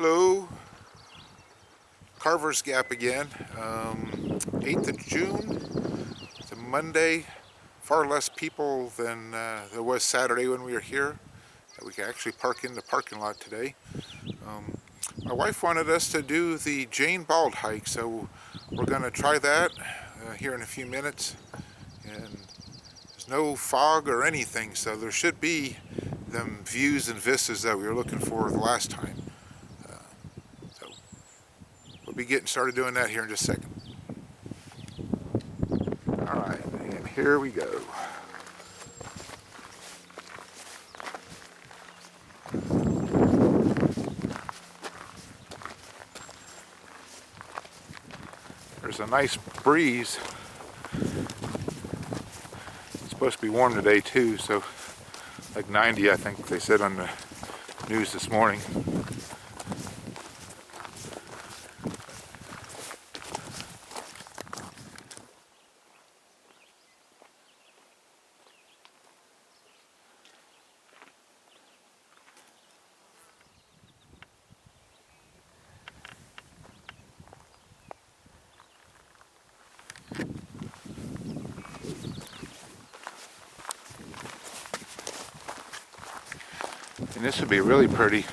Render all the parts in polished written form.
Hello, Carver's Gap again. 8th of June. It's a Monday. Far less people than there was Saturday when we were here. We can actually park in the parking lot today. My wife wanted us to do the Jane Bald hike, so we're going to try that here in a few minutes. And there's no fog or anything, so there should be them views and vistas that we were looking for the last time. We'll be getting started doing that here in just a second. Alright, and here we go. There's a nice breeze. It's supposed to be warm today too, so like 90 I think they said on the news this morning. And this would be really pretty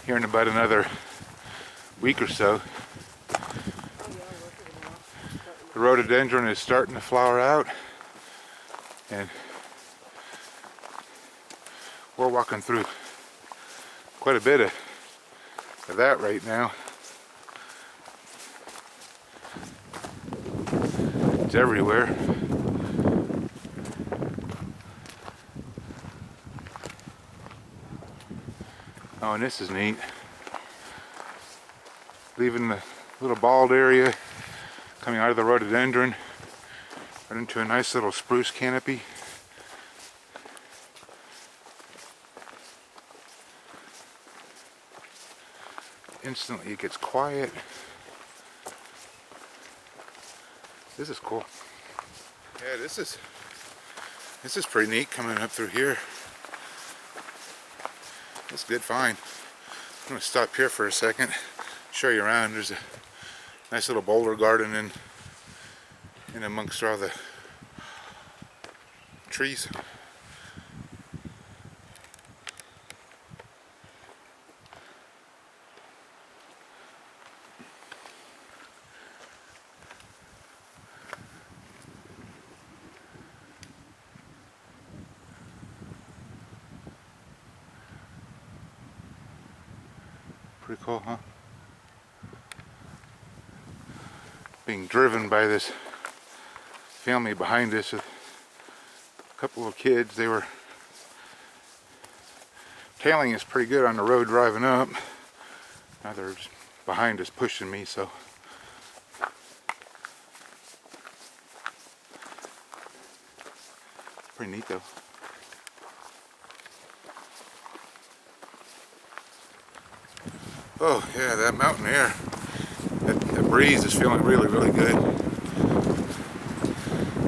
here in about another week or so. The rhododendron is starting to flower out, and we're walking through quite a bit of that right now. It's everywhere. Oh, and this is neat. Leaving the little bald area, coming out of the rhododendron, right into a nice little spruce canopy. Instantly it gets quiet. This is cool. Yeah, this is pretty neat coming up through here. That's a good find. I'm going to stop here for a second, show you around. There's a nice little boulder garden in amongst all the trees. Pretty cool, huh? Being driven by this family behind us with a couple of kids. They were tailing us pretty good on the road driving up. Now they're just behind us pushing me, so pretty neat though. Oh yeah, that mountain air, that breeze is feeling really, really good.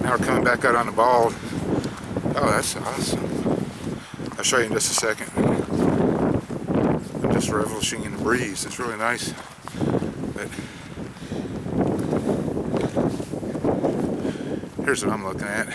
Now we're coming back out on the Bald. Oh, that's awesome. I'll show you in just a second. I'm just relishing in the breeze. It's really nice. But here's what I'm looking at.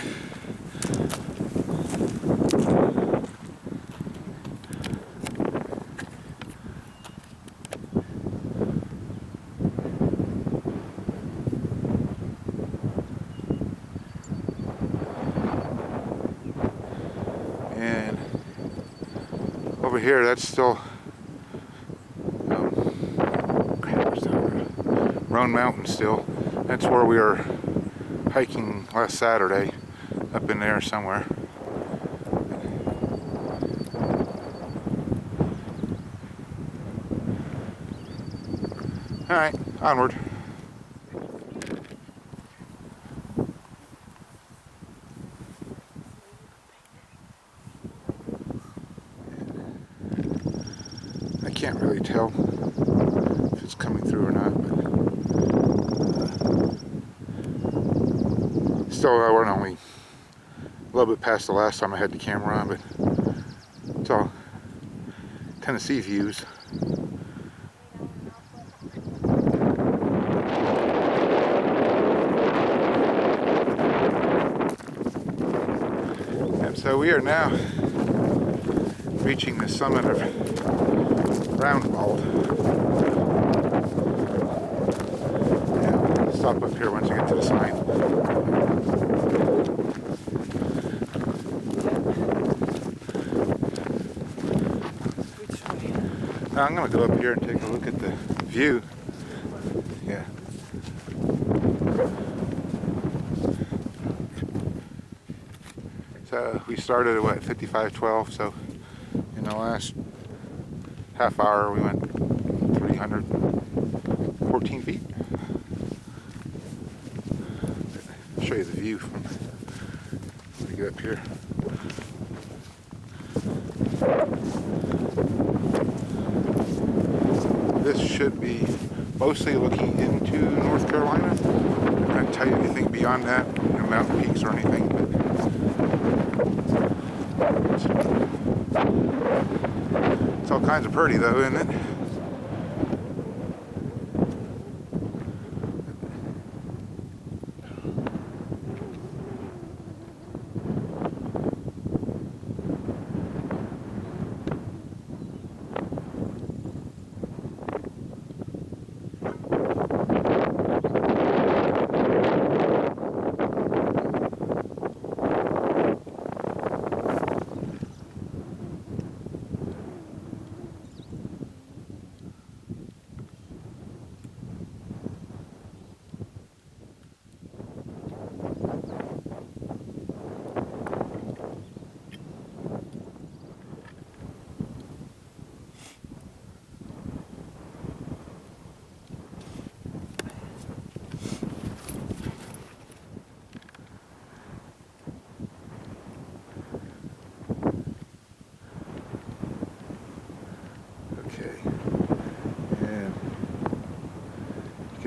And over here, that's still Roan Mountain still. That's where we were hiking last Saturday, up in there somewhere. Alright, onward. I can't really tell if it's coming through or not, but still, we're only a little bit past the last time I had the camera on, but it's all Tennessee views. we are now reaching the summit of Round Bald. Yeah, we'll stop up here once we get to the sign. Which way? Now I'm going to go up here and take a look at the view. Yeah. So we started at what, 55:12, so in the last half hour we went 314 feet. I'll show you the view from when we get up here. This should be mostly looking into North Carolina. I'm not going to tell you anything beyond that, mountain peaks or anything, but it's all kinds of pretty though, isn't it?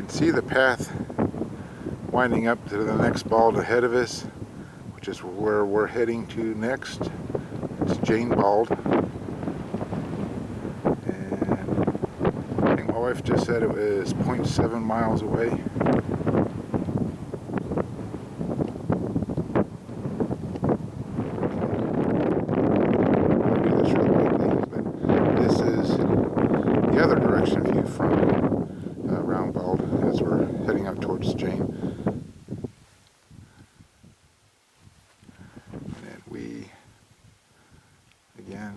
See the path winding up to the next bald ahead of us, which is where we're heading to next. It's Jane Bald, and I think my wife just said it was 0.7 miles away. I'll do this real quickly, but this is the other direction view from Round Bald as we're heading up towards Jane. And we again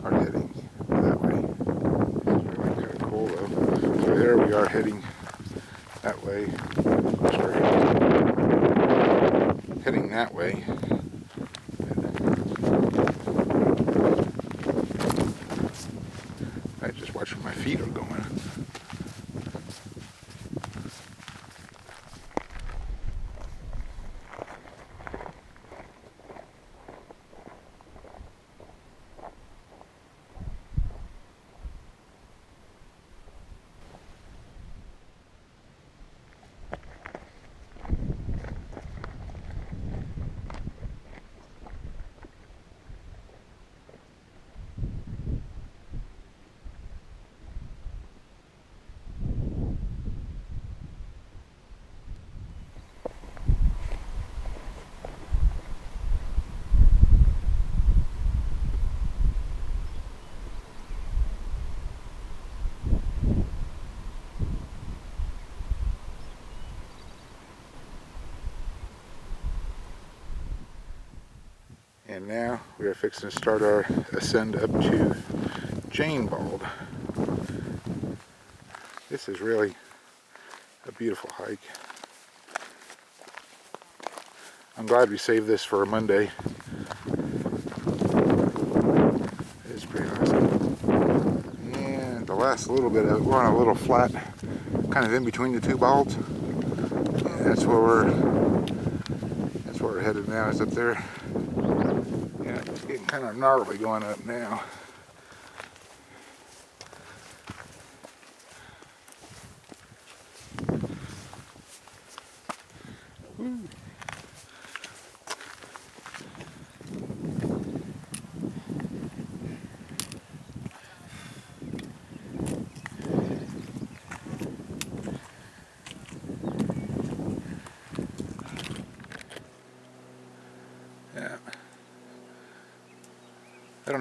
are heading that way. It's really kind of cool though. So there we are heading that way. Of course we're heading that way. I just watch where my feet are going. And now we are fixing to start our ascend up to Jane Bald. This is really a beautiful hike. I'm glad we saved this for a Monday. It's pretty awesome. And the last little bit of it, we're on a little flat, kind of in between the two balds. And that's where we're headed now, is up there. Yeah, it's getting kind of gnarly going up now. Woo. Yeah,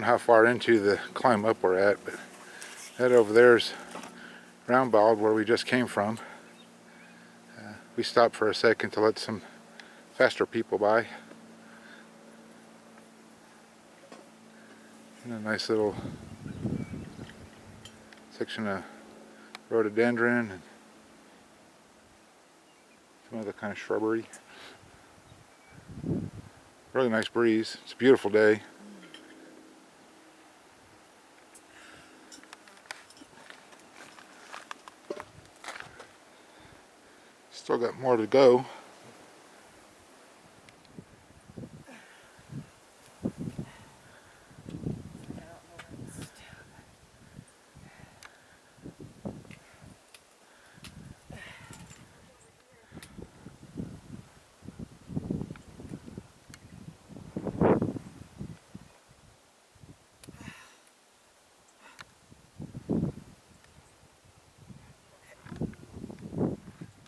know how far into the climb up we're at, but that over there's Round Bald, where we just came from. We stopped for a second to let some faster people by. And a nice little section of rhododendron and some other kind of shrubbery. Really nice breeze. It's a beautiful day. Still got more to go.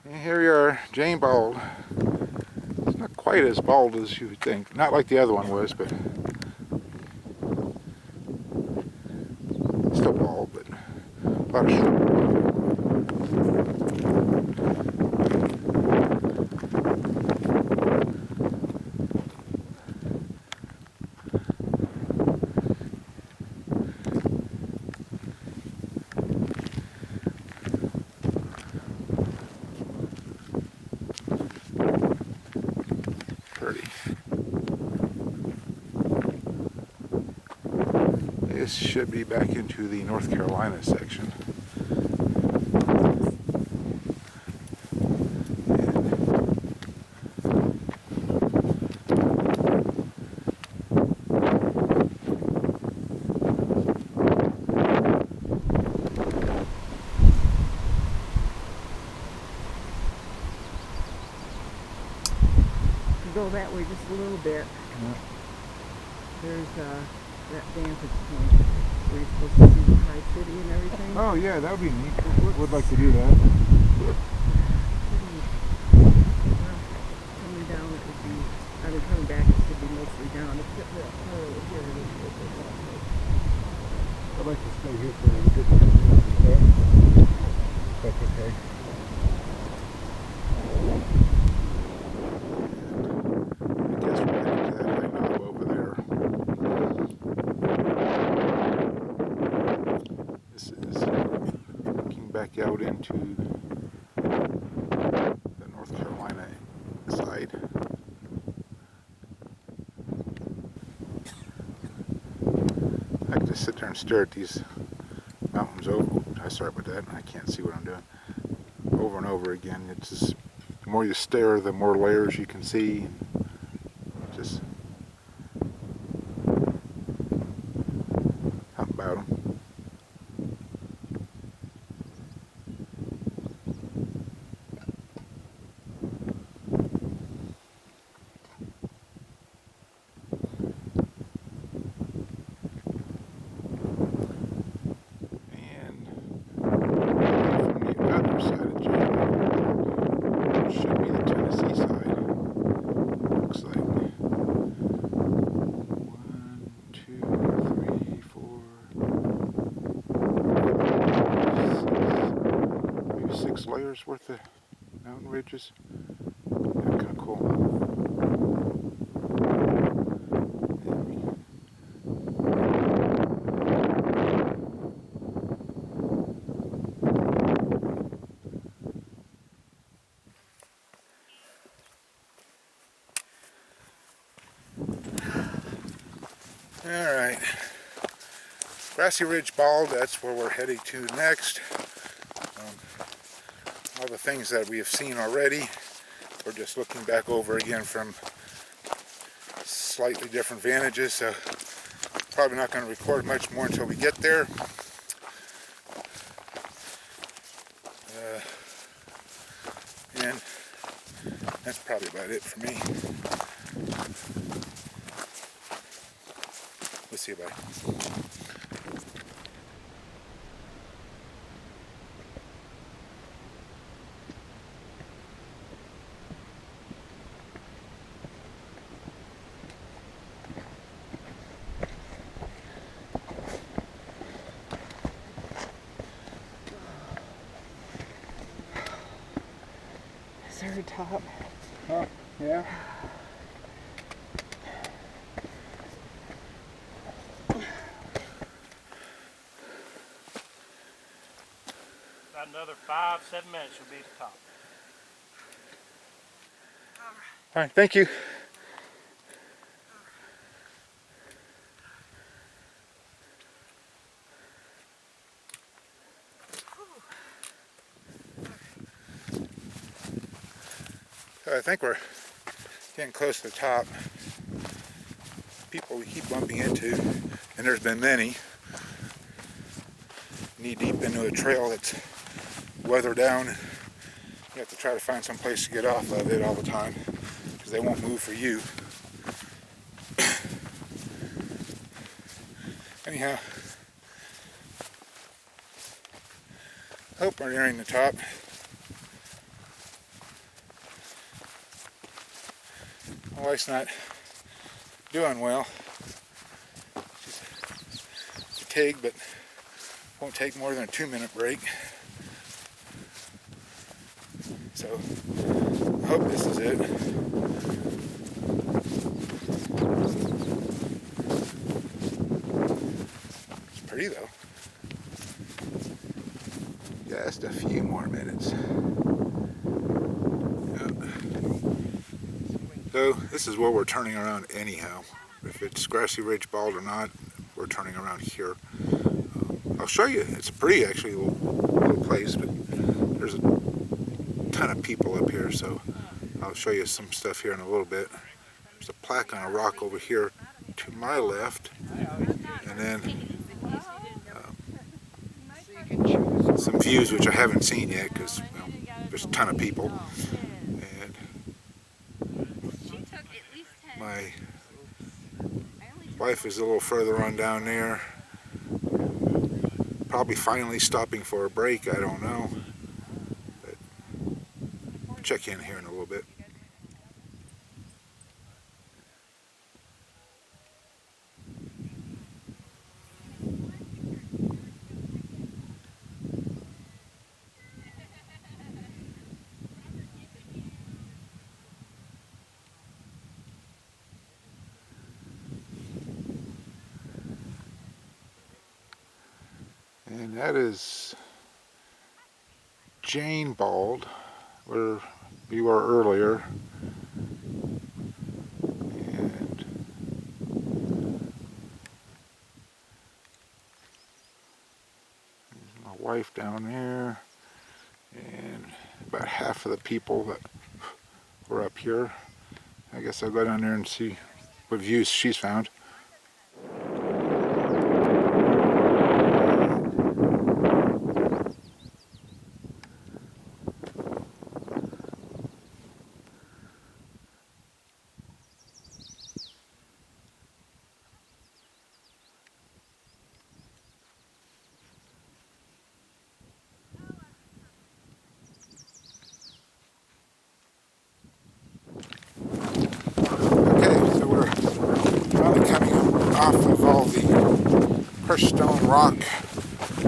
And here we are, Jane Bald. It's not quite as bald as you would think. Not like the other one was, but still bald, but a lot of shrubbery. This should be back into the North Carolina section. Go that way just a little bit. Yeah. There's that vantage point where you're supposed to see the high city and everything. Oh yeah, that would be neat. Would like to do that. Well, coming down it would be, I mean coming back it should be mostly down. Except for that part over here. I'd like to stay here for a good time. That's okay. I guess we're heading to that high knob over there. This is looking back out into the North Carolina side. I can just sit there and stare at these mountains over. Sorry about that. I can't see what I'm doing. Over and over again. It's just, the more you stare, the more layers you can see. Just something about them. Layers worth of mountain ridges. They're kind of cool. All right, Grassy Ridge Bald, that's where we're heading to next. All the things that we have seen already, we're just looking back over again from slightly different vantages, so probably not going to record much more until we get there. And that's probably about it for me. We'll see you, bye. very top. Oh, yeah. About another 5-7 minutes, you'll be at the top. All right, thank you. So I think we're getting close to the top. People we keep bumping into, and there's been many, knee deep into a trail that's weathered down. You have to try to find some place to get off of it all the time because they won't move for you. Anyhow, hope we're nearing the top. My wife's not doing well. She's fatigued, but won't take more than a 2-minute break. So I hope this is it. It's pretty though. Just a few more minutes. Yep. So this is where we're turning around anyhow. If it's Grassy Ridge Bald or not, we're turning around here. I'll show you. It's a pretty actually little place, but there's a ton of people up here, so I'll show you some stuff here in a little bit. There's a plaque on a rock over here to my left, and then some views which I haven't seen yet because there's a ton of people. And my wife is a little further on down there, probably finally stopping for a break, I don't know. But check in here in a little bit. And that is Jane Bald, where we were earlier. And there's my wife down there, and about half of the people that were up here. I guess I'll go down there and see what views she's found. Off of all the crushed stone rock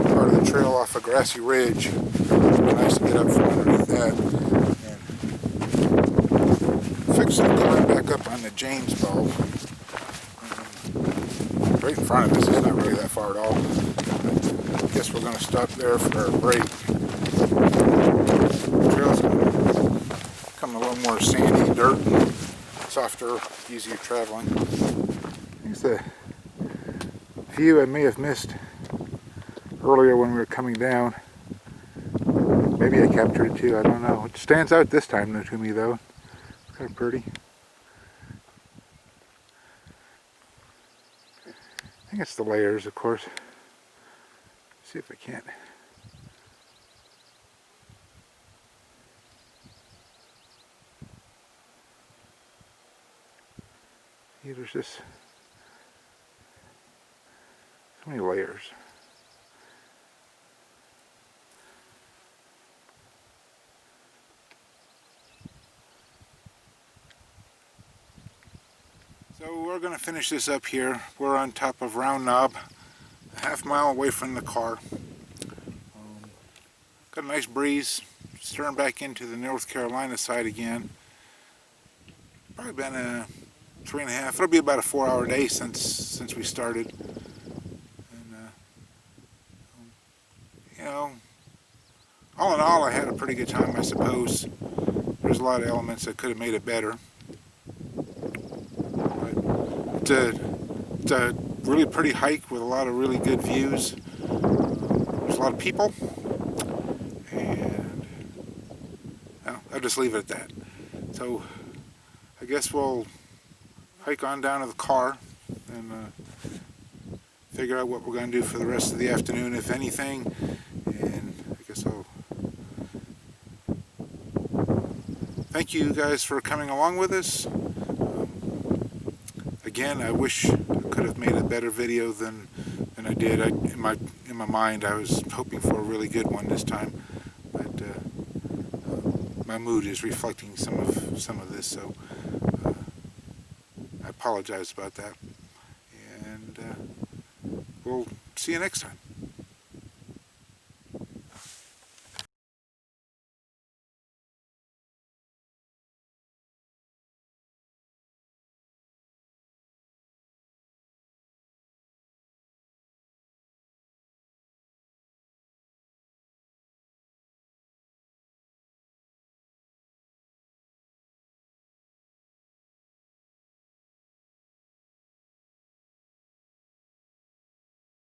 part of the trail off of Grassy Ridge. It's nice to get up from underneath that and fix and climb back up on the James Bald. Right in front of us, it's not really that far at all. But I guess we're going to stop there for our break. The trail's becoming a little more sandy, dirt, and softer, easier traveling. Here's the view I may have missed earlier when we were coming down. Maybe I captured it too, I don't know. It stands out this time to me though. It's kind of pretty. I think it's the layers, of course. See if I can't. See, there's just so many layers. So we're going to finish this up here. We're on top of Round Knob, a half mile away from the car. Got a nice breeze, steering back into the North Carolina side again. Probably been a 3.5. It'll be about a 4-hour day since we started. And you know, all in all, I had a pretty good time, I suppose. There's a lot of elements that could have made it better. But it's a really pretty hike with a lot of really good views. There's a lot of people. And I'll just leave it at that. So I guess we'll hike on down to the car and figure out what we're going to do for the rest of the afternoon, if anything. And I guess I'll thank you guys for coming along with us. Again, I wish I could have made a better video than I did. In my mind, I was hoping for a really good one this time, but my mood is reflecting some of this, so I apologize about that. And we'll see you next time.